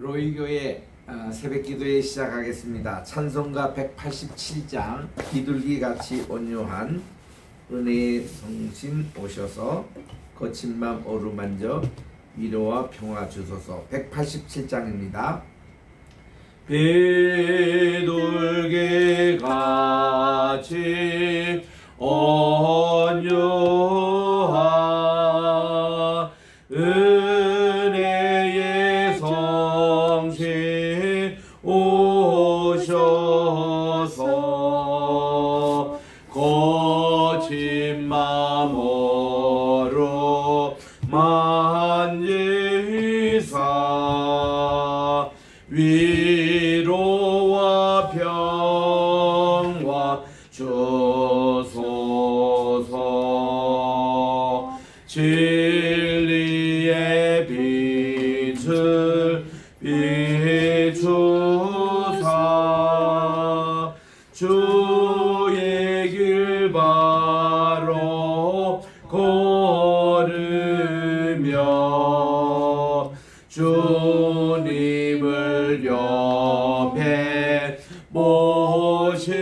로이교회 새벽기도회 시작하겠습니다. 찬송가 187장 비둘기 같이 온유한 은혜의 성신 오셔서 거친 맘 어루만져 위로와 평화 주소서. 187장입니다. 비둘기 같이 온유한 은혜의 성신 오셔서 거친 맘으로 만지사 위로와 평화 주소서. 진리의 빛을 비추사 주의 길 바로 걸으며 주님을 옆에 모시고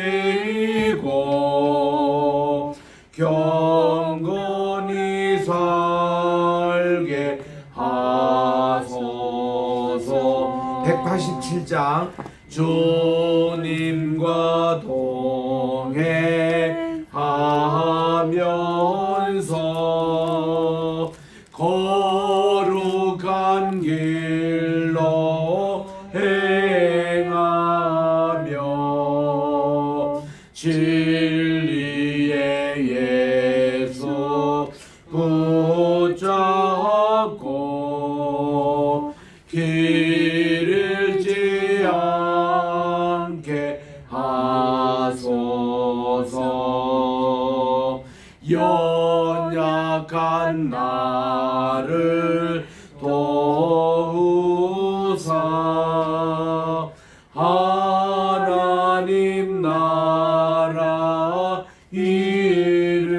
경건히 살게 하소서. 187장 주님과 동행하면서 거룩한 길로 행하며 진리의 예수 붙잡고 길 잃지 않게 하소서. 연약한 나를 도우사 하나님 나라 이르러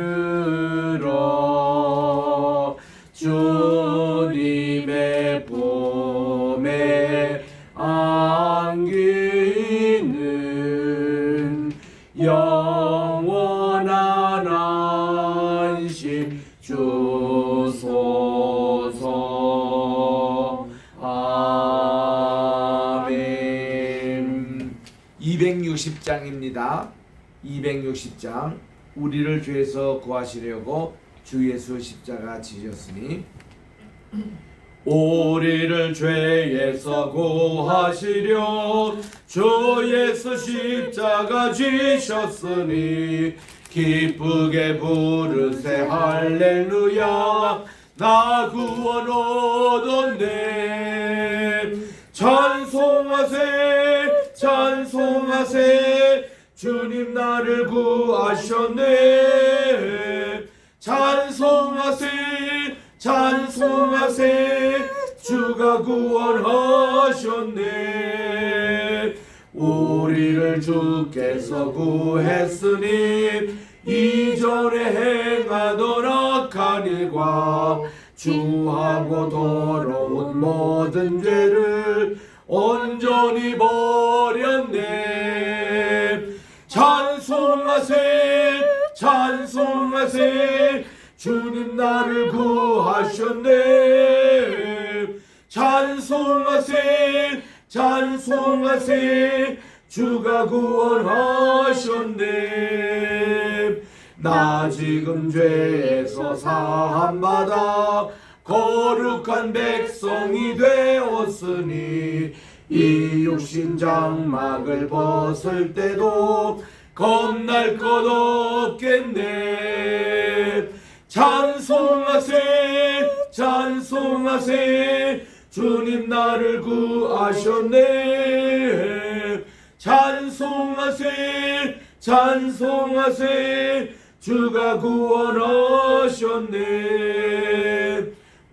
주님의 품에 안기는 영원한 안식 주소서. 아멘. 260장입니다. 260장. 우리를 죄에서 구하시려고 주 예수 십자가 지셨으니 우리를 죄에서 구하시려 주 예수 십자가 지셨으니 기쁘게 부르세 할렐루야 나 구원 얻었네. 찬송하세 찬송하세 주님 나를 구하셨네. 찬송하세 찬송하세 주가 구원하셨네. 우리를 주께서 구했으니 이전에 행하던 악한 일과 주하고 더러운 모든 죄를 온전히 버렸네. 찬송하세 찬송하세 주님 나를 구하셨네. 찬송하세 찬송하세 주가 구원하셨네. 나 지금 죄에서 사함받아 거룩한 백성이 되었으니 이 육신 장막을 벗을 때도 겁날 것 없겠네. 찬송하세 찬송하세 주님 나를 구하셨네. 찬송하세 찬송하세 주가 구원하셨네.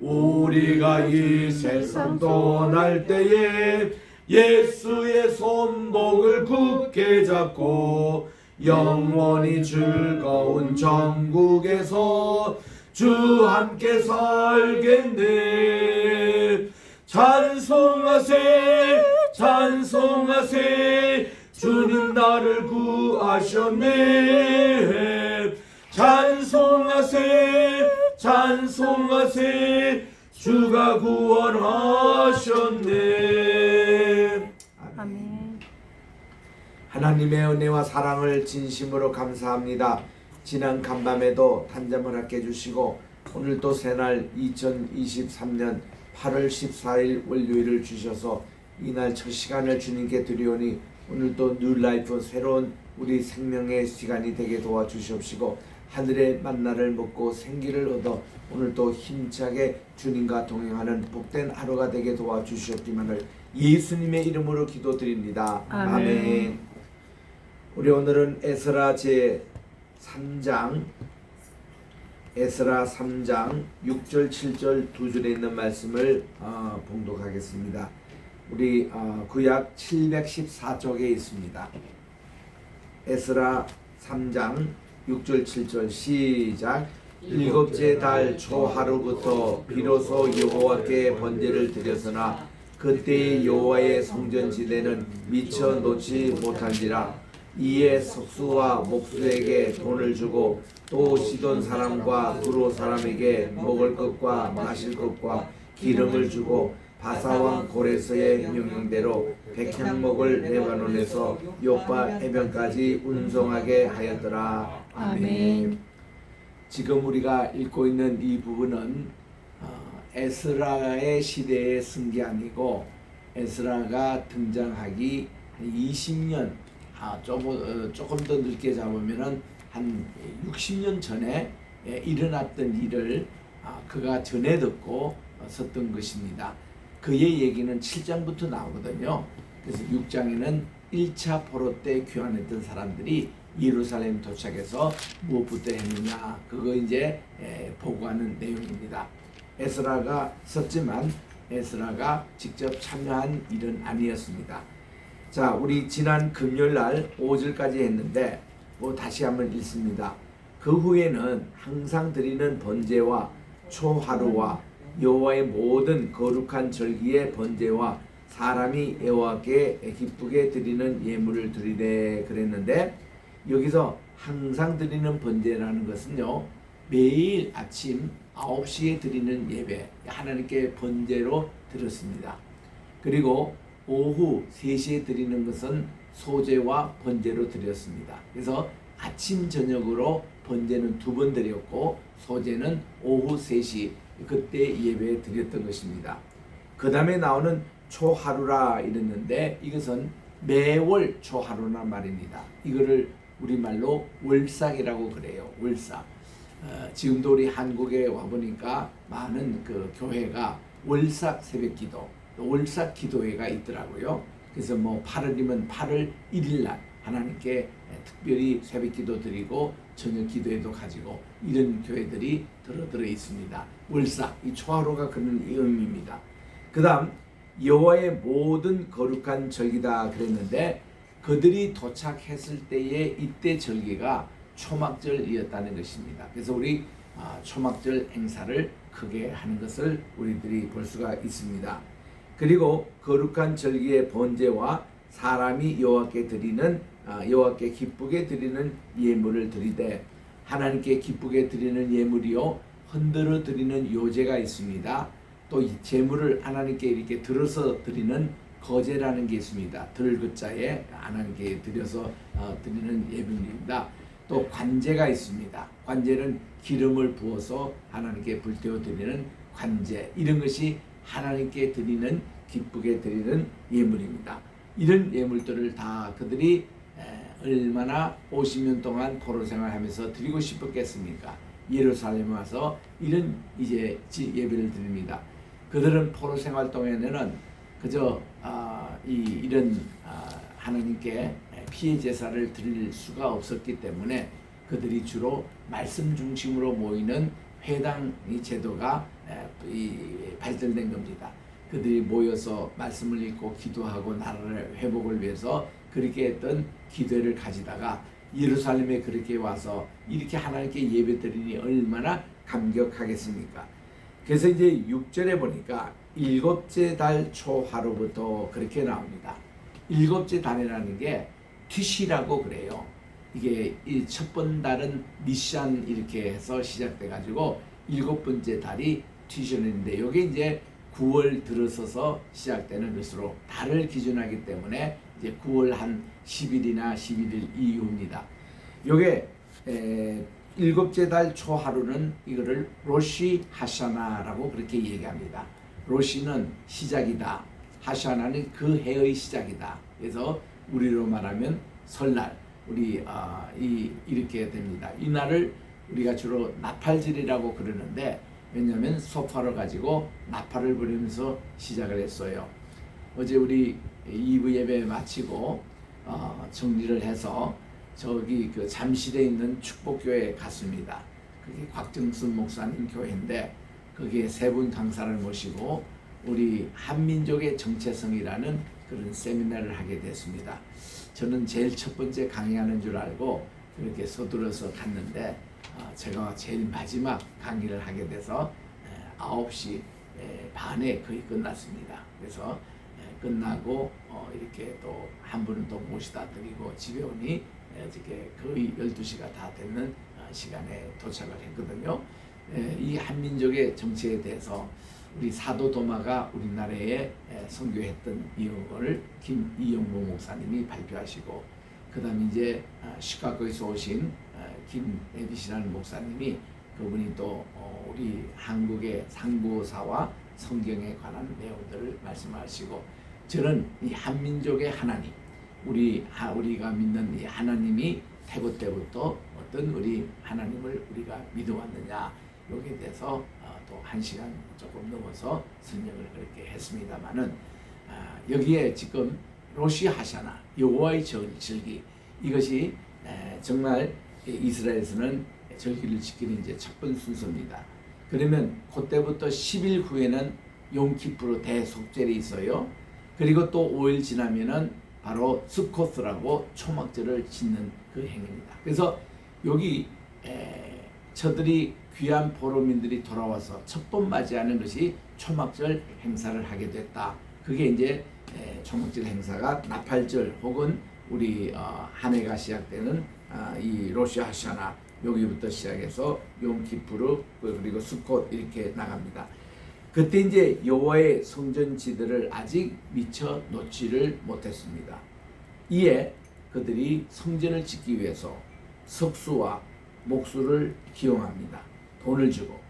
우리가 이 세상 떠날 때에 예수의 손목을 굳게 잡고 영원히 즐거운 천국에서 주 함께 살겠네. 찬송하세 찬송하세 주님 나를 구하셨네. 찬송하세 찬송하세 주가 구원하셨네. 아멘. 하나님의 은혜와 사랑을 진심으로 감사합니다. 지난 간밤에도 단잠을 갖게 해주시고 오늘 또 새날 2023년 8월 14일 월요일을 주셔서 이날 첫 시간을 주님께 드리오니 오늘 또 뉴라이프 새로운 우리 생명의 시간이 되게 도와주시옵시고 하늘의 만나를 먹고 생기를 얻어 오늘 또 힘차게 주님과 동행하는 복된 하루가 되게 도와주시옵기만을 예수님의 이름으로 기도드립니다. 아멘. 우리 오늘은 에스라 제 3장 에스라 3장 6절 7절 두 줄에 있는 말씀을 봉독하겠습니다. 우리 구약 714쪽에 있습니다. 에스라 3장 6절 7절 시작. 일곱째 달 초하루부터 비로소 여호와께 번제를 드렸으나 그때의 여호와의 성전지대는 미처 놓지 못한지라. 이에 석수와 목수에게 돈을 주고 또 시돈 사람과 두로 사람에게 먹을 것과 마실 것과 기름을 주고 바사왕 고레스의 명령대로 백향목을 레바논에서 요파 해변까지 운송하게 하였더라. 아멘. 지금 우리가 읽고 있는 이 부분은 에스라의 시대에 쓴 게 아니고 에스라가 등장하기 한 20년 조금 더 늦게 잡으면은 한 60년 전에 일어났던 일을 그가 전해 듣고 썼던 것입니다. 그의 얘기는 7장부터 나오거든요. 그래서 6장에는 1차 포로 때 귀환했던 사람들이 예루살렘 도착해서 무엇부터 했느냐 그거 이제 보고하는 내용입니다. 에스라가 썼지만 에스라가 직접 참여한 일은 아니었습니다. 자, 우리 지난 금요일날 5절까지 했는데 다시 한번 읽습니다. 그 후에는 항상 드리는 번제와 초하루와 여호와의 모든 거룩한 절기의 번제와 사람이 여호와께 기쁘게 드리는 예물을 드리되 그랬는데 여기서 항상 드리는 번제라는 것은요 매일 아침 9시에 드리는 예배 하나님께 번제로 드렸습니다. 그리고 오후 3시에 드리는 것은 소제와 번제로 드렸습니다. 그래서 아침 저녁으로 번제는 2번 드렸고 소제는 오후 3시 그때 예배에 드렸던 것입니다. 그 다음에 나오는 초하루라 이랬는데 이것은 매월 초하루란 말입니다. 이거를 우리말로 월삭이라고 그래요. 월삭. 지금도 우리 한국에 와보니까 많은 그 교회가 월삭 새벽기도 월삭 기도회가 있더라고요. 그래서 8월이면 8월 1일날 하나님께 특별히 새벽기도 드리고 저녁 기도회도 가지고 이런 교회들이 들어 있습니다. 월삭 이 초하루가 그런 의미입니다. 그 다음 여호와의 모든 거룩한 절기다 그랬는데 그들이 도착했을 때의 이때 절기가 초막절이었다는 것입니다. 그래서 우리 초막절 행사를 크게 하는 것을 우리들이 볼 수가 있습니다. 그리고 거룩한 절기의 번제와 사람이 여호와께 드리는 여호와께 기쁘게 드리는 예물을 드리되 하나님께 기쁘게 드리는 예물이요 흔들어 드리는 요제가 있습니다. 또 이 제물을 하나님께 이렇게 들어서 드리는 거제라는 게 있습니다. 들그자에 하나님께 드려서 드리는 예물입니다. 또 관제가 있습니다. 관제는 기름을 부어서 하나님께 불태워 드리는 관제 이런 것이 하나님께 드리는 기쁘게 드리는 예물입니다. 이런 예물들을 다 그들이 얼마나 50년 동안 포로 생활하면서 드리고 싶었겠습니까? 예루살렘에 와서 이런 이제 예배를 드립니다. 그들은 포로 생활 동안에는 그저 이런 하나님께 피해 제사를 드릴 수가 없었기 때문에 그들이 주로 말씀 중심으로 모이는 회당 제도가 발달된 겁니다. 그들이 모여서 말씀을 읽고 기도하고 나라의 회복을 위해서 그렇게 했던 기도를 가지다가 예루살렘에 그렇게 와서 이렇게 하나님께 예배 드리니 얼마나 감격하겠습니까? 그래서 이제 6절에 보니까 일곱째 달 초하루부터 그렇게 나옵니다. 일곱째 달이라는 게 티시라고 그래요. 이게 이 첫 번 달은 니산 이렇게 해서 시작돼 가지고 일곱 번째 달이 티션인데 이게 이제 9월 들어서서 시작되는 것으로 달을 기준하기 때문에 이제 9월 한 10일이나 11일 이후입니다. 요게 일곱째 달 초하루는 이거를 로시 하샤나라고 그렇게 얘기합니다. 로시는 시작이다. 하샤나는 그 해의 시작이다. 그래서 우리로 말하면 설날 우리 이렇게 됩니다. 이 날을 우리가 주로 나팔절이라고 그러는데 왜냐하면 소파를 가지고 나팔을 부리면서 시작을 했어요. 어제 우리 2부 예배 마치고 정리를 해서 저기 그 잠실에 있는 축복교회에 갔습니다. 그게 곽정순 목사님 교회인데 거기에 세 분 강사를 모시고 우리 한민족의 정체성이라는 그런 세미나를 하게 됐습니다. 저는 제일 첫 번째 강의하는 줄 알고 그렇게 서둘러서 갔는데 제가 제일 마지막 강의를 하게 돼서 9시 반에 거의 끝났습니다. 그래서 끝나고 이렇게 또 한 분은 또 모시다 드리고 집에 오니 이렇게 거의 12시가 다 되는 시간에 도착을 했거든요. 이 한민족의 정체에 대해서 우리 사도 도마가 우리나라에 선교했던 내용을 이영모 목사님이 발표하시고 그 다음에 이제 시카고에서 오신 김에디시라는 목사님이 그분이 또 우리 한국의 상고사와 성경에 관한 내용들을 말씀하시고 저는 이 한민족의 하나님 우리가 믿는 이 하나님이 태고 때부터 어떤 우리 하나님을 우리가 믿어왔느냐 여기에 대해서 또 1시간 조금 넘어서 설명을 그렇게 했습니다만은 여기에 지금 로시 하샤나 여호와의 절기 이것이 정말 이스라엘에서는 절기를 지키는 이제 첫 번째 순서입니다. 그러면 그때부터 10일 후에는 용키프로 대속절이 있어요. 그리고 또 5일 지나면은 바로 스코스라고 초막절을 짓는 그 행위입니다. 그래서 여기 저들이 귀한 포로민들이 돌아와서 첫 번 맞이하는 것이 초막절 행사를 하게 됐다. 그게 이제 초막절 행사가 나팔절 혹은 우리 한 해가 시작되는 이 로시 하샤나 여기부터 시작해서 용키푸르 그리고 스콧 이렇게 나갑니다. 그때 이제 여호와의 성전지들을 아직 미처 놓지를 못했습니다. 이에 그들이 성전을 짓기 위해서 석수와 목수를 기용합니다. 돈을 주고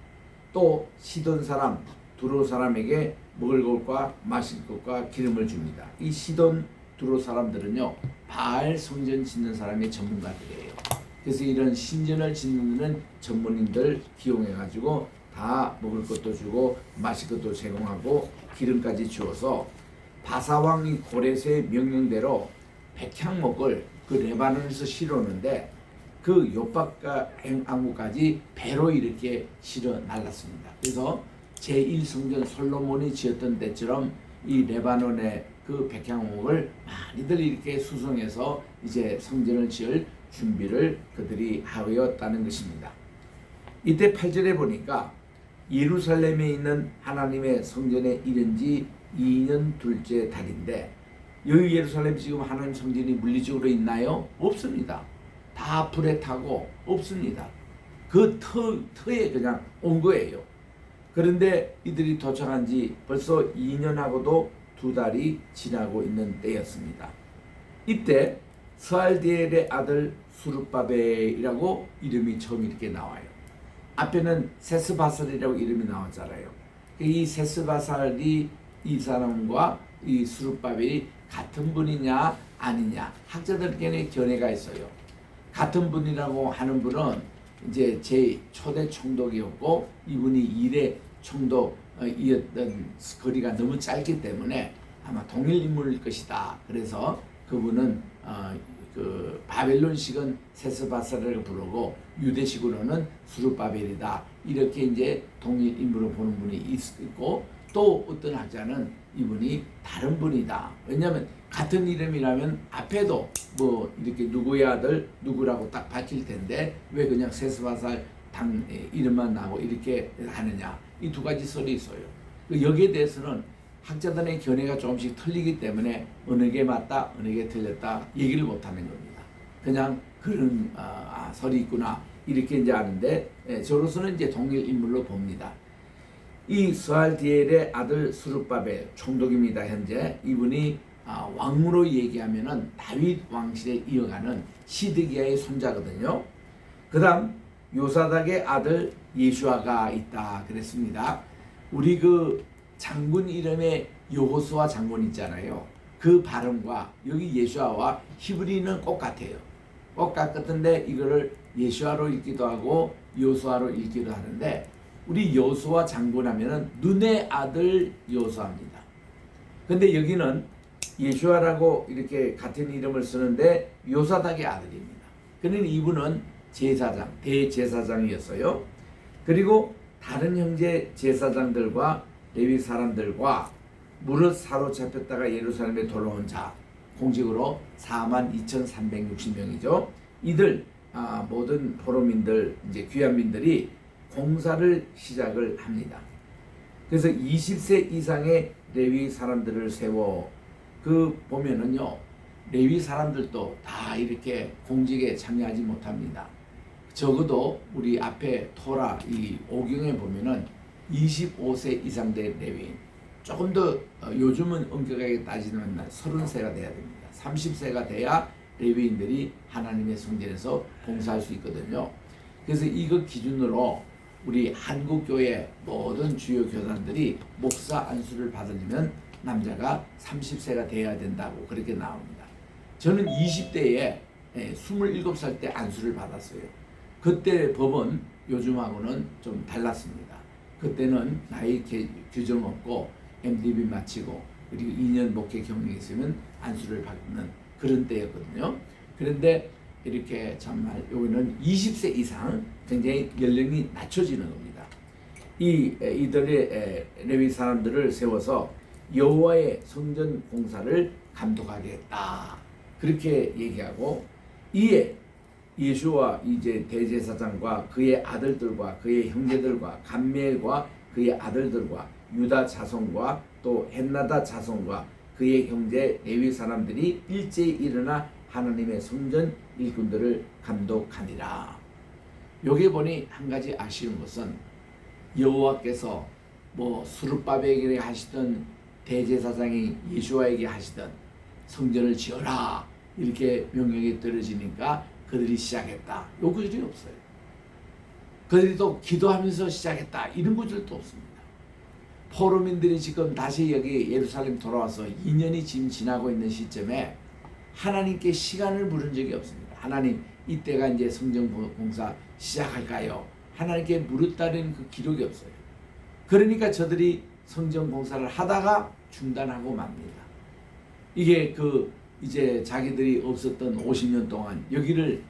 또 시돈 사람 두로 사람에게 먹을 것과 마실 것과 기름을 줍니다. 이 시돈 두로 사람들은요 바알 성전 짓는 사람의 전문가들이에요. 그래서 이런 신전을 짓는 데는 전문인들 기용해 가지고 다 먹을 것도 주고 마실 것도 제공하고 기름까지 주어서 바사왕이 고레스의 명령대로 백향목을 그 레바논에서 실어오는데 그 요박과 앵아무까지 배로 이렇게 실어 날랐습니다. 그래서 제1성전 솔로몬이 지었던 때처럼 이 레바논의 그 백향목을 많이들 이렇게 수송해서 이제 성전을 지을 준비를 그들이 하였다는 것입니다. 이때 8절에 보니까 예루살렘에 있는 하나님의 성전에 이른 지 2년 둘째 달인데 여기 예루살렘 지금 하나님 성전이 물리적으로 있나요? 없습니다. 다 불에 타고 없습니다. 그 터에 그냥 온 거예요. 그런데 이들이 도착한 지 벌써 2년하고도 2달이 지나고 있는 때였습니다. 이때 스알디엘의 아들 수르바벨이라고 이름이 처음 이렇게 나와요. 앞에는 세스바살이라고 이름이 나왔잖아요. 이 세스바살이 이 사람과 이 수르바벨이 같은 분이냐 아니냐 학자들끼리 견해가 있어요. 같은 분이라고 하는 분은 이제 제 초대 총독이었고 이분이 1회 총독이었던 거리가 너무 짧기 때문에 아마 동일 인물일 것이다. 그래서 그분은 그 바벨론식은 세스바살이라고 부르고 유대식으로는 수르바벨이다. 이렇게 이제 동일 인물로 보는 분이 있고 또 어떤 학자는 이분이 다른 분이다. 왜냐하면 같은 이름이라면 앞에도 뭐 이렇게 누구의 아들 누구라고 딱 밝힐 텐데 왜 그냥 세스바살 당 이름만 나고 이렇게 하느냐. 이 두 가지 설이 있어요. 여기에 대해서는 학자들의 견해가 조금씩 틀리기 때문에 어느 게 맞다, 어느 게 틀렸다 얘기를 못하는 겁니다. 그냥 그런 설이 있구나 이렇게 이제 아는데, 저로서는 이제 동일 인물로 봅니다. 이 스알디엘의 아들 스룹바벨 총독입니다. 현재 이분이 왕으로 얘기하면은 다윗 왕실에 이어가는 시드기야의 손자거든요. 그다음 요사닥의 아들 예슈아가 있다 그랬습니다. 우리 그 장군 이름에 여호수아 장군 있잖아요. 그 발음과 여기 예슈아와 히브리는 똑같아요. 똑같은데 이거를 예슈아로 읽기도 하고 요수아로 읽기도 하는데, 우리 여호수아 장군 하면은 눈의 아들 여호수아입니다. 근데 여기는 예슈아라고 이렇게 같은 이름을 쓰는데 요사닥의 아들입니다. 그러니 이분은 제사장, 대제사장이었어요. 그리고 다른 형제 제사장들과 레위 사람들과 무릇 사로잡혔다가 예루살렘에 돌아온 자 공식으로 42,360명이죠. 이들 모든 포로민들, 이제 귀환민들이 공사를 시작을 합니다. 그래서 20세 이상의 레위 사람들을 세워, 그 보면은요, 레위 사람들도 다 이렇게 공직에 참여하지 못합니다. 적어도 우리 앞에 토라 이 오경에 보면은 25세 이상 된 레위인, 조금 더 요즘은 엄격하게 따지면 30세가 돼야 됩니다. 30세가 돼야 레위인들이 하나님의 성전에서 봉사할 수 있거든요. 그래서 이거 기준으로 우리 한국교회 모든 주요 교단들이 목사 안수를 받으려면 남자가 30세가 돼야 된다고 그렇게 나옵니다. 저는 20대에 27살 때 안수를 받았어요. 그때 법은 요즘하고는 좀 달랐습니다. 그때는 나이 규정 없고 MDB 마치고 그리고 2년 목회 경력이 있으면 안수를 받는 그런 때였거든요. 그런데 이렇게 정말 여기는 20세 이상 굉장히 연령이 낮춰지는 겁니다. 이들의 레위 사람들을 세워서 여호와의 성전 공사를 감독하게 했다. 그렇게 얘기하고, 이에 예수와 이제 대제사장과 그의 아들들과 그의 형제들과 감미엘과 그의 아들들과 유다 자손과 또 헨나다 자손과 그의 형제 레위 사람들이 일제히 일어나 하나님의 성전 일꾼들을 감독하니라. 여기 보니 한 가지 아쉬운 것은 여호와께서 뭐 스룹바벨에게 하시던 대제사장이 예수와에게 하시던 성전을 지어라 이렇게 명령이 떨어지니까 그들이 시작했다. 요 구절이 없어요. 그들이 또 기도하면서 시작했다. 이런 구절도 없습니다. 포로민들이 지금 다시 여기 예루살렘 돌아와서 2년이 지금 지나고 있는 시점에 하나님께 시간을 물은 적이 없습니다. 하나님, 이때가 이제 성전 공사 시작할까요? 하나님께 물었다는 그 기록이 없어요. 그러니까 저들이 성전 공사를 하다가 중단하고 맙니다. 이게 이제 자기들이 없었던 50년 동안 여기를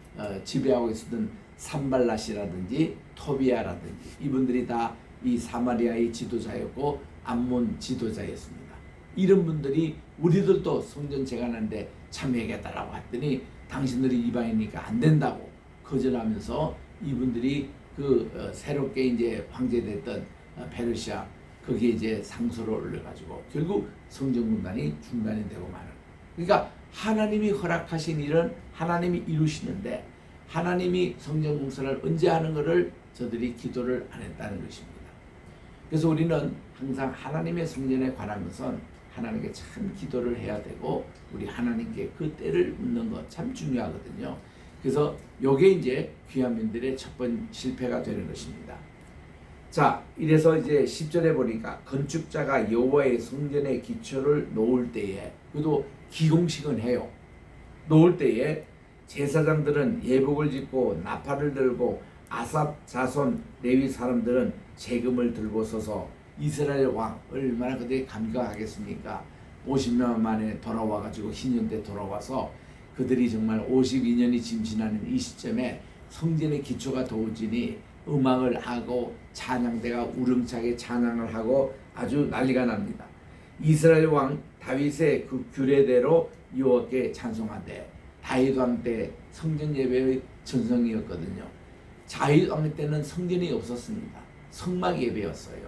지배하고 있었던 산발랏이라든지 토비아라든지 이분들이 다 이 사마리아의 지도자였고 암몬 지도자였습니다. 이런 분들이 우리들도 성전 재건하는데 참여하겠다라고 했더니 당신들이 이방이니까 안 된다고 거절하면서 이분들이 새롭게 이제 황제됐던 페르시아 거기에 이제 상소를 올려가지고 결국 성전공단이 중단이 되고 마는. 그러니까 하나님이 허락하신 일은 하나님이 이루시는데 하나님이 성전 공사를 언제 하는 것을 저들이 기도를 안 했다는 것입니다. 그래서 우리는 항상 하나님의 성전에 관한 것은 하나님께 참 기도를 해야 되고 우리 하나님께 그 때를 묻는 것 참 중요하거든요. 그래서 요게 이제 귀환민들의 첫 번째 실패가 되는 것입니다. 자, 이래서 이제 10절에 보니까 건축자가 여호와의 성전의 기초를 놓을 때에, 그래도 기공식은 해요. 놓을 때에 제사장들은 예복을 짓고 나팔을 들고 아삽 자손 레위 사람들은 세금을 들고 서서 이스라엘 왕 얼마나 그들이 감격하겠습니까? 50년 만에 돌아와가지고 신년 때 돌아와서 그들이 정말 52년이 지금 지나는 이 시점에 성전의 기초가 도우지니 음악을 하고 찬양대가 우렁차게 찬양을 하고 아주 난리가 납니다. 이스라엘 왕 다윗의 그 규례대로 여호와께 찬송하되, 다윗 왕 때 성전 예배의 전성이었거든요. 다윗 왕 때는 성전이 없었습니다. 성막 예배였어요.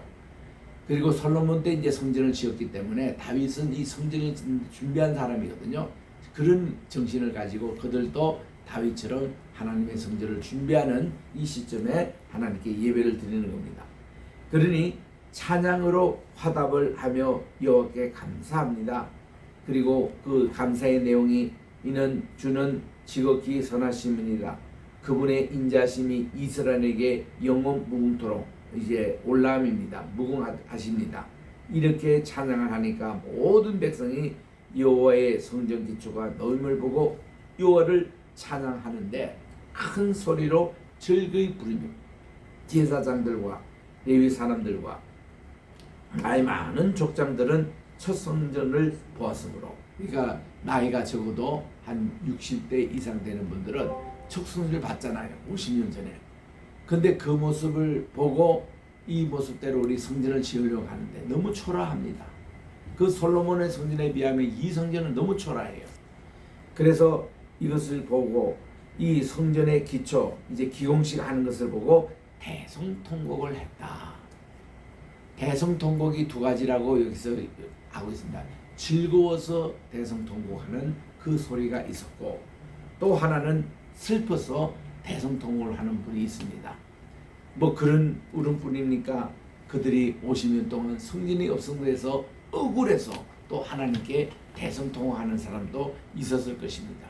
그리고 솔로몬 때 이제 성전을 지었기 때문에 다윗은 이 성전을 준비한 사람이거든요. 그런 정신을 가지고 그들도 다윗처럼 하나님의 성전을 준비하는 이 시점에 하나님께 예배를 드리는 겁니다. 그러니 찬양으로 화답을 하며 여호와께 감사합니다. 그리고 그 감사의 내용이 이는 주는 지극히 선하심이니라. 그분의 인자심이 이스라엘에게 영원 무궁토록 이제 올라함입니다. 무궁하십니다. 이렇게 찬양을 하니까 모든 백성이 여호와의 성전 기초가 넓음을 보고 여호와를 찬양하는데 큰 소리로 즐거이 부르며 제사장들과 레위 사람들과 나이 많은 족장들은 첫 성전을 보았으므로, 그러니까 나이가 적어도 한 60대 이상 되는 분들은 첫 성전을 봤잖아요. 50년 전에. 근데 그 모습을 보고 이 모습대로 우리 성전을 지으려고 하는데 너무 초라합니다. 그 솔로몬의 성전에 비하면 이 성전은 너무 초라해요. 그래서 이것을 보고 이 성전의 기초, 이제 기공식 하는 것을 보고 대성통곡을 했다. 대성통곡이 두 가지라고 여기서 하고 있습니다. 즐거워서 대성통곡하는 그 소리가 있었고, 또 하나는 슬퍼서 대성통곡을 하는 분이 있습니다. 뭐 그런 울음뿐이니까 그들이 50년 동안 성전이 없음에서 억울해서 또 하나님께 대성통곡하는 사람도 있었을 것입니다.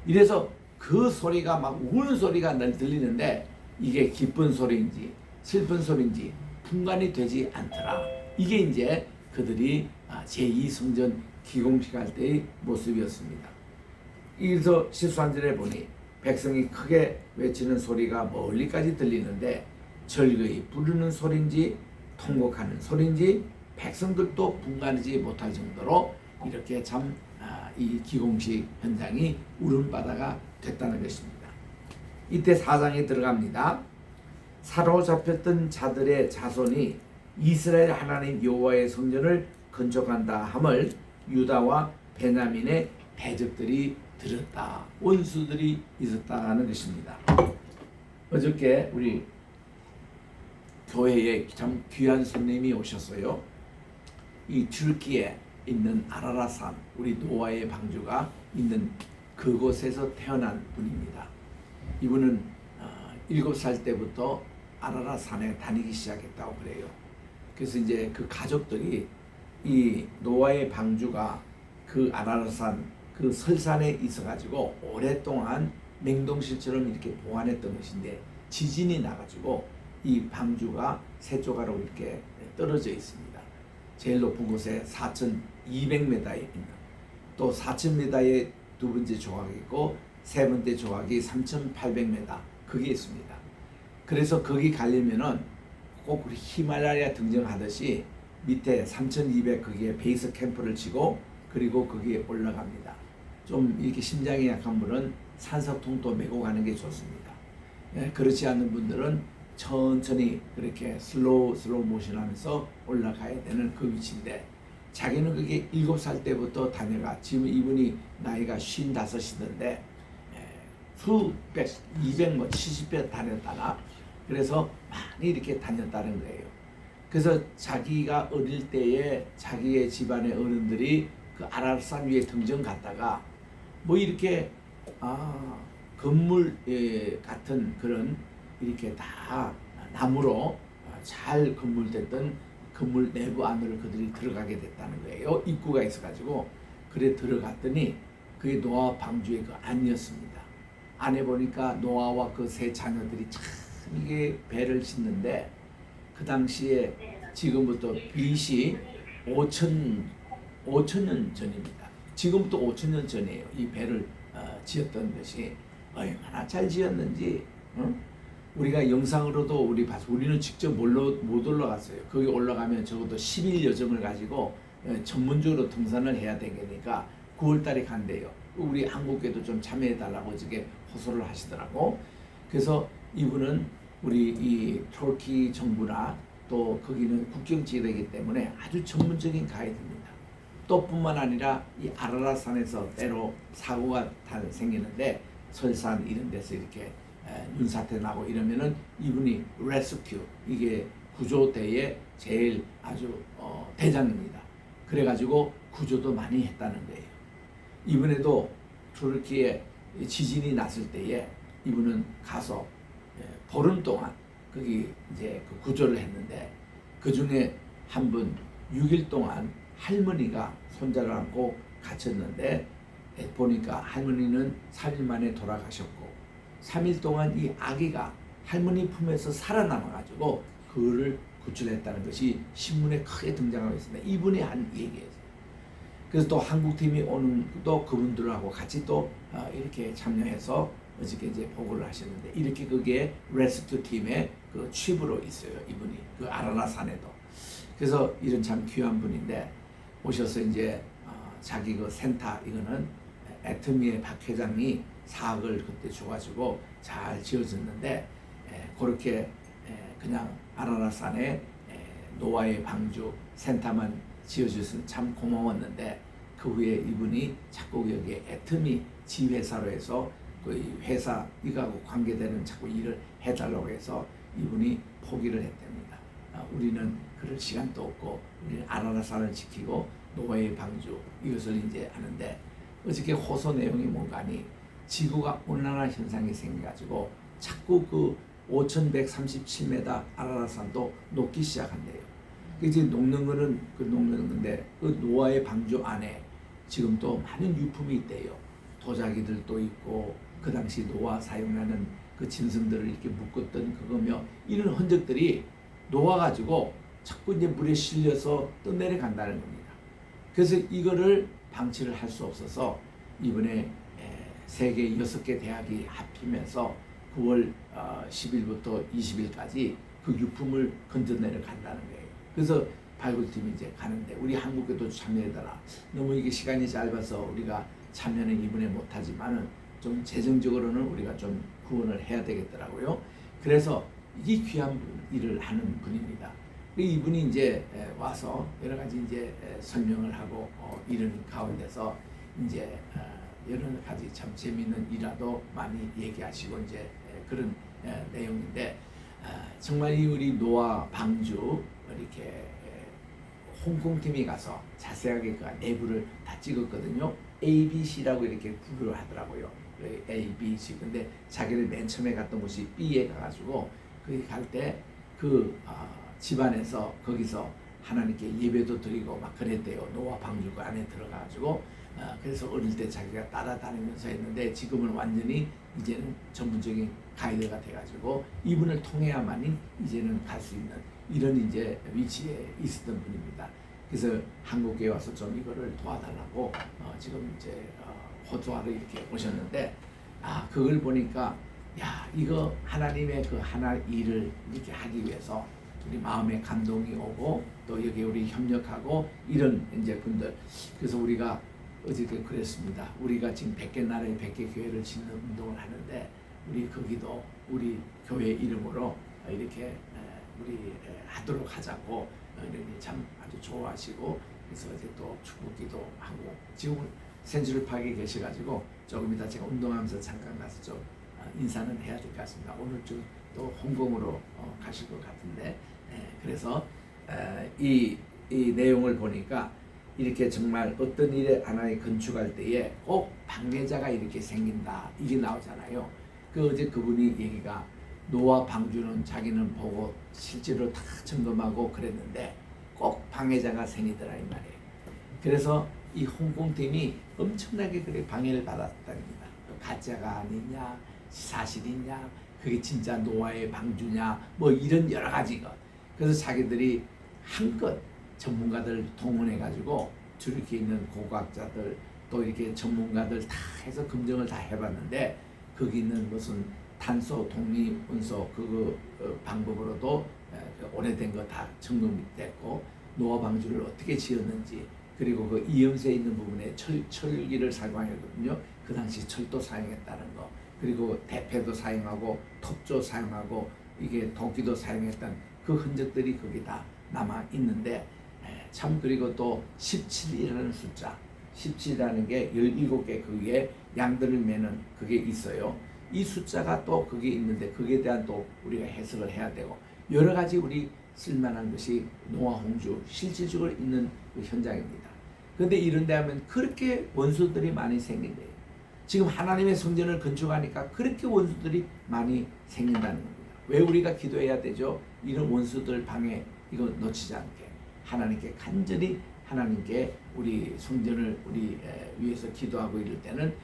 이래서 그 소리가 막 우는 소리가 날 들리는데 이게 기쁜 소리인지 슬픈 소리인지 분간이 되지 않더라. 이게 이제 그들이 제2성전 기공식 할 때의 모습이었습니다. 여기서 13절에 보니 백성이 크게 외치는 소리가 멀리까지 들리는데 절거히 부르는 소리인지 통곡하는 소리인지 백성들도 분간하지 못할 정도로 이렇게 참 이 기공식 현장이 울음바다가 됐다는 것입니다. 이때 4장에 들어갑니다. 사로잡혔던 자들의 자손이 이스라엘 하나님 여호와의 성전을 건축한다 함을 유다와 베냐민의 대적들이 들었다. 원수들이 있었다는 것입니다. 어저께 우리 교회에 참 귀한 손님이 오셨어요. 이 튀르키에 있는 아라라산, 우리 노아의 방주가 있는 그곳에서 태어난 분입니다. 이분은 7살 때부터 아라라산에 다니기 시작했다고 그래요. 그래서 이제 그 가족들이 이 노아의 방주가 그 아라라산 그 설산에 있어가지고 오랫동안 맹동실처럼 이렇게 보관했던 것인데 지진이 나가지고 이 방주가 세 조각으로 이렇게 떨어져 있습니다. 제일 높은 곳에 4,200m에 있는, 또 4,000m에 두 번째 조각이 있고 세 번째 조각이 3,800m 그게 있습니다. 그래서 거기 가려면은 꼭 우리 히말라야 등정하듯이 밑에 3,200 거기에 베이스 캠프를 치고 그리고 거기에 올라갑니다. 좀 이렇게 심장이 약한 분은 산소통도 메고 가는 게 좋습니다. 그렇지 않은 분들은 천천히 그렇게 슬로우 모션 하면서 올라가야 되는 그 위치인데, 자기는 그게 7살 때부터 다녀가, 지금 이분이 나이가 55이던데 수백, 200, 70배 다녔다나, 그래서 많이 이렇게 다녔다는 거예요. 그래서 자기가 어릴 때에 자기의 집안의 어른들이 그 아라산 위에 등정 갔다가 뭐 이렇게 건물 같은 그런 이렇게 다 나무로 잘 건물됐던 건물 내부 안으로 그들이 들어가게 됐다는 거예요. 입구가 있어가지고 그래 들어갔더니 그게 노아 방주의 그 안이었습니다. 안에 보니까 노아와 그 세 자녀들이 참 이게 배를 짓는데 그 당시에 지금부터 BC 5,000년 전입니다. 지금부터 5,000년 전이에요. 이 배를 지었던 것이 얼마나 잘 지었는지. 우리가 영상으로도 우리는 직접 못 올라갔어요. 거기 올라가면 적어도 10일 여정을 가지고 전문적으로 등산을 해야 되니까 9월달에 간대요. 우리 한국에도 좀 참여해달라고 저게 호소를 하시더라고. 그래서 이분은 우리 이 터키 정부나 또 거기는 국경지대이기 때문에 아주 전문적인 가이드입니다. 또 뿐만 아니라 이 아라라산에서 때로 사고가 생기는데 설산 이런 데서 이렇게 눈사태 나고 이러면은 이분이 레스큐, 이게 구조대에 제일 아주 대장입니다. 그래가지고 구조도 많이 했다는 거예요. 이번에도 투르키에 지진이 났을 때에 이분은 가서 보름 동안 거기 이제 그 구조를 했는데, 그 중에 한 분 6일 동안 할머니가 손자를 안고 갇혔는데, 보니까 할머니는 3일 만에 돌아가셨고 3일 동안 이 아기가 할머니 품에서 살아남아가지고 그를 구출했다는 것이 신문에 크게 등장하고 있습니다. 이분이 한 얘기예요. 그래서 또 한국팀이 오는 또 그분들하고 같이 또 이렇게 참여해서 어저께 이제 보고를 하셨는데, 이렇게 그게 레스큐 팀의 그 취부로 있어요. 이분이 그 아라라산에도. 그래서 이런 참 귀한 분인데 오셔서 이제 자기 그 센터, 이거는 애터미의 박 회장이 사학을 그때 줘가지고 잘 지어졌는데, 그렇게 그냥 아라라산에 노아의 방주 센터만 지어주셔서 참 고마웠는데, 그 후에 이분이 자꾸 여기에 애터미 지회사로 해서 그 회사 이거하고 관계되는 자꾸 일을 해달라고 해서 이분이 포기를 했답니다. 우리는 그럴 시간도 없고 우리는 아라라산을 지키고 노아의 방주 이것을 이제 하는데, 어저께 호소 내용이 뭔가 하니 지구가 온난화 현상이 생겨가지고 자꾸 그 5137m 아라라산도 녹기 시작한대요. 이제 녹는 거는 그 녹는 건데, 그 노아의 방주 안에 지금 또 많은 유품이 있대요. 도자기들도 있고 그 당시 노아 사용하는 그 짐승들을 이렇게 묶었던 그거며, 이런 흔적들이 녹아가지고 자꾸 이제 물에 실려서 떠내려간다는 겁니다. 그래서 이거를 방치를 할 수 없어서 이번에 세계 6개 대학이 합히면서 9월 10일부터 20일까지 그 유품을 건져내려 간다는 거예요. 그래서 발굴팀이 이제 가는데 우리 한국에도 참여해달라. 너무 이게 시간이 짧아서 우리가 참여는 이번에 못하지만은 좀 재정적으로는 우리가 좀 구원을 해야 되겠더라고요. 그래서 이 귀한 일을 하는 분입니다. 이분이 이제 와서 여러 가지 이제 설명을 하고 이런 가운데서 이제 여러 가지 참 재미있는 일화도 많이 얘기하시고 이제 그런 내용인데, 정말 이 우리 노아 방주 이렇게 홍콩 팀이 가서 자세하게 그 내부를 다 찍었거든요. ABC라고 이렇게 분류를 하더라고요. ABC. 근데 자기를 맨 처음에 갔던 곳이 B에 가가지고 거기 갈 때 그 집안에서 거기서 하나님께 예배도 드리고 막 그랬대요. 노아 방주 그 안에 들어가가지고 그래서 어릴 때 자기가 따라다니면서 했는데, 지금은 완전히 이제는 전문적인 가이드가 돼가지고 이분을 통해야만이 이제는 갈 수 있는 이런 이제 위치에 있었던 분입니다. 그래서 한국에 와서 좀 이거를 도와달라고 지금 이제 호주하러 이렇게 오셨는데, 그걸 보니까 야, 이거 하나님의 그 하나 일을 이렇게 하기 위해서 우리 마음에 감동이 오고 또 여기 우리 협력하고 이런 이제 분들. 그래서 우리가 어저께 그랬습니다. 우리가 지금 100개 나라에 100개 교회를 짓는 운동을 하는데, 우리 거기도 우리 교회 이름으로 이렇게 우리 하도록 하자고 이러니 참 아주 좋아하시고, 그래서 이제 또 축복기도 하고, 지금 센츄럴파크에 계셔가지고 조금 이따 제가 운동하면서 잠깐 가서 좀 인사는 해야 될 것 같습니다. 오늘 좀 또 홍콩으로 가실 것 같은데, 그래서 이 내용을 보니까 이렇게 정말 어떤 일에 하나에 건축할 때에 꼭 방해자가 이렇게 생긴다 이게 나오잖아요. 그 어제 그분이 얘기가 노아 방주는 자기는 보고 실제로 다 점검하고 그랬는데 꼭 방해자가 생기더라 이 말이에요. 그래서 이 홍콩 팀이 엄청나게 그래 방해를 받았답니다. 가짜가 아니냐, 사실이냐, 그게 진짜 노아의 방주냐, 뭐 이런 여러 가지 것. 그래서 자기들이 한껏 전문가들 동원해가지고 이렇게 있는 고고학자들 또 이렇게 전문가들 다 해서 검증을 다 해봤는데, 거기 있는 무슨 탄소 독립운소 그거 방법으로도 오래된 거 다 점검이 됐고, 노아 방주를 어떻게 지었는지, 그리고 그 이음새 있는 부분에 철기를 사용하거든요. 그 당시 철도 사용했다는 거, 그리고 대패도 사용하고 톱조 사용하고 이게 도끼도 사용했던 그 흔적들이 거기 다 남아 있는데, 참 그리고 또 17이라는 숫자, 17이라는 게 17개 그 위에 양들을 매는 그게 있어요. 이 숫자가 또 그게 있는데 거기에 대한 또 우리가 해석을 해야 되고, 여러 가지 우리 쓸만한 것이 노아 홍수 실질적으로 있는 그 현장입니다. 그런데 이런데 하면 그렇게 원수들이 많이 생긴 거예요. 지금 하나님의 성전을 건축하니까 그렇게 원수들이 많이 생긴다는 겁니다. 왜 우리가 기도해야 되죠? 이런 원수들 방해 이거 놓치지 않게 하나님께 간절히 하나님께 우리 성전을 우리 위해서 기도하고 이럴 때는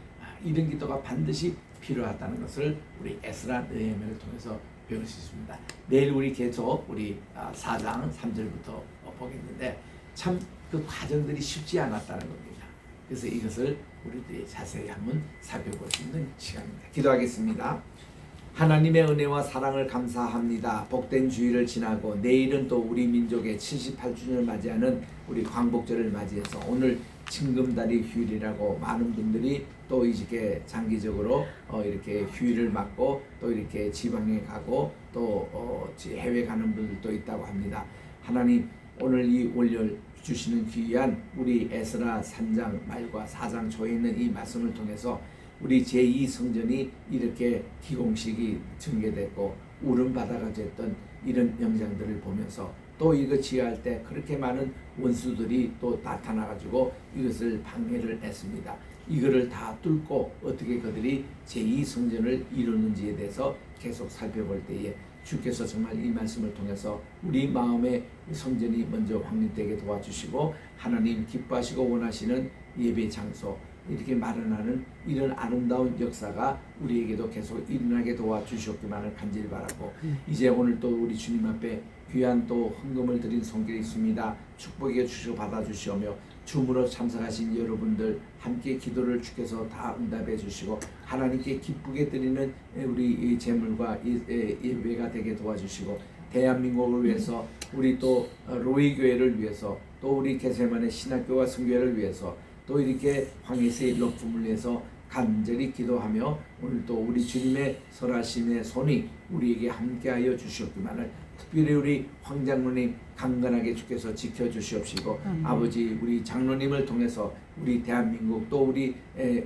이런 기도가 반드시 필요하다는 것을 우리 에스라 느헤미야를 통해서 배울 수 있습니다. 내일 우리 계속 우리 4장 3절부터 보겠는데 참 그 과정들이 쉽지 않았다는 겁니다. 그래서 이것을 우리들이 자세히 한번 살펴볼 수 있는 시간입니다. 기도하겠습니다. 하나님의 은혜와 사랑을 감사합니다. 복된 주일을 지나고 내일은 또 우리 민족의 78주년을 맞이하는 우리 광복절을 맞이해서 오늘 징금다리 휴일이라고 많은 분들이 또 이렇게 장기적으로 이렇게 휴일을 맞고 또 이렇게 지방에 가고 또 해외 가는 분들도 있다고 합니다. 하나님 오늘 이 월요일 주시는 귀한 우리 에스라 3장 말과 4장 초에 있는 이 말씀을 통해서 우리 제2성전이 이렇게 기공식이 전개됐고 울음바다가 됐던 이런 영상들을 보면서 또 이거 지어할 때 그렇게 많은 원수들이 또 나타나가지고 이것을 방해를 했습니다. 이거를 다 뚫고 어떻게 그들이 제2성전을 이루는지에 대해서 계속 살펴볼 때에 주께서 정말 이 말씀을 통해서 우리 마음의 성전이 먼저 확립되게 도와주시고 하나님 기뻐하시고 원하시는 예배 장소 이렇게 마련하는 이런 아름다운 역사가 우리에게도 계속 일어나게 도와주시옵기만을 간절히 바라고 이제 오늘 또 우리 주님 앞에 귀한 또 헌금을 드린 손길이 있습니다. 축복해 주시고 받아주시오며 줌으로 참석하신 여러분들 함께 기도를 주께서 다 응답해 주시고 하나님께 기쁘게 드리는 우리 이 제물과 예배가 되게 도와주시고 대한민국을 위해서 우리 또 로이 교회를 위해서 또 우리 게세마네 신학교와 성교회를 위해서 또 이렇게 황해세의 높음을 위해서 간절히 기도하며 오늘 또 우리 주님의 설하심의 손이 우리에게 함께하여 주시옵기만을 특별히 우리 황장로님 강건하게 주께서 지켜주시옵시고 아버지 우리 장로님을 통해서 우리 대한민국 또 우리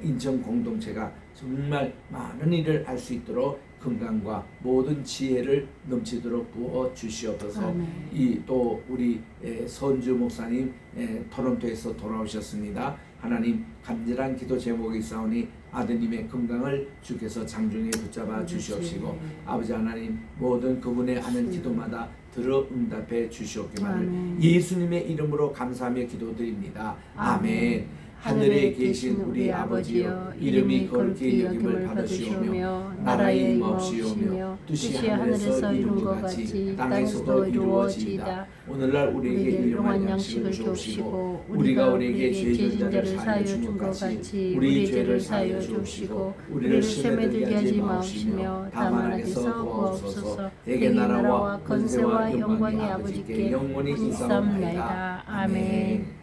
인천 공동체가 정말 많은 일을 할 수 있도록 건강과 모든 지혜를 넘치도록 부어 주시옵소서. 이 또 우리 선주 목사님 토론토에서 돌아오셨습니다. 하나님 간절한 기도 제목이 있사오니 아드님의 건강을 주께서 장중에 붙잡아 주시옵시고 아버지 하나님 모든 그분의 하는 기도마다 들어 응답해 주시옵기만을 예수님의 이름으로 감사하며 기도드립니다. 아멘. 하늘에 계신 우리 아버지여 이름이 거룩히 여김을 받으시오며 나라의 임하옵시오며 뜻이 하늘에서 이룬 것 같이 땅에서도 이루어지이다. 오늘날 우리에게 일용할 양식을 주옵시고 우리가 우리에게 죄진 자를 사하여 준 것 같이 우리 죄를 사하여 주옵시고 우리를 시험에 들게 하지 마옵시며 다만 악에서 구하옵소서. 내게 나라와 권세와 영광이 아버지께 영원히 있사옵나이다. 아멘.